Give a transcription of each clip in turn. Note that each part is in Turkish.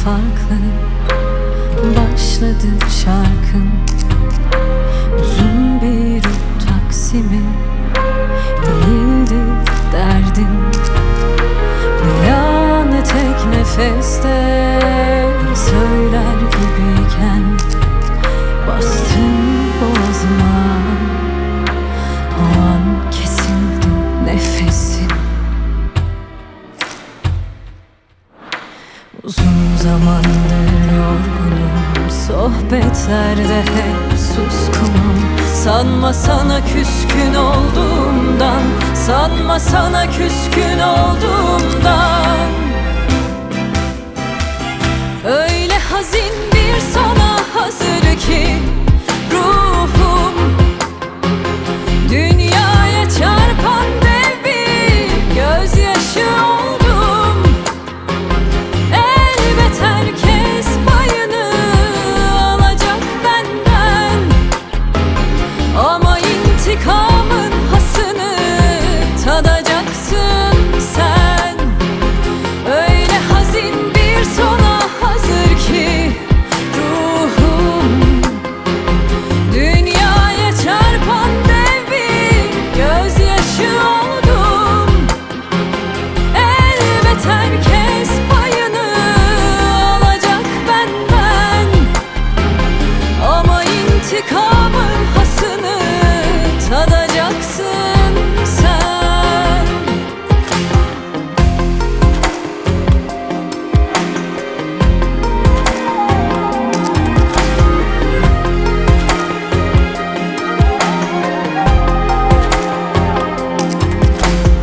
farklı başladı şarkın. Uzun bir Taksim'i değildi derdin. Bir an tek nefeste söyler gibiyken bastın boğazıma. O an kesildi nefesin. Uzun zamandır yorgunum, sohbetlerde hep suskunum. Sanma sana küskün olduğumdan, sanma sana küskün olduğumdan. Öyle hazin bir sona hazır ki ruhum, dünyaya çarpan dev bir gözyaşı oldum. Elbet herkes payını alacak benden, ama intikamın hasını tadacaksın sen. Öyle hazin bir sona hazır ki ruhum, dünyaya çarpan dev bir gözyaşı oldum. Elbet herkes payını alacak benden, ama intikamın hasını tadacaksın sen.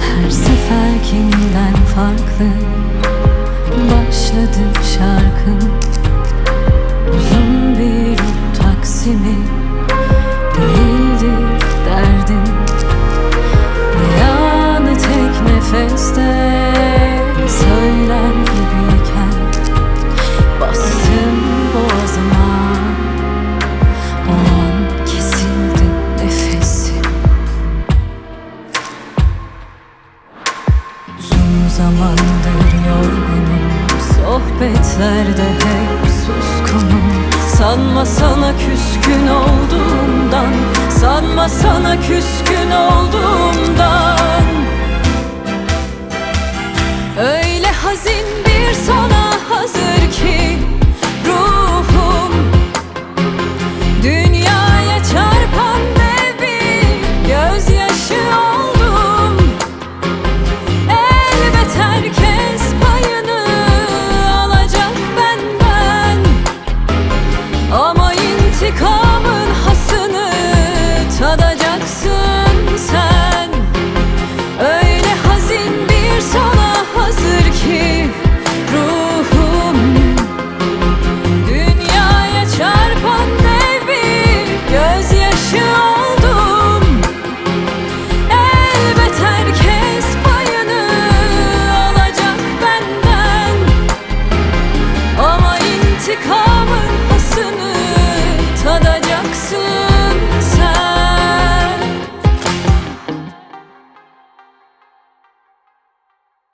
Her seferkinden farklı başladı şarkın. Uzun bir Taksim'i değildi derdin. Bir anı tek nefeste söyler gibiyken bastım boğazıma. O an kesildi nefesim. Uzun zamandır yorgunum, sohbetlerde hep suskunum. Sanma sana küskün olduğumdan, sanma sana küskün olduğumdan. Öyle hazin bir sona hazır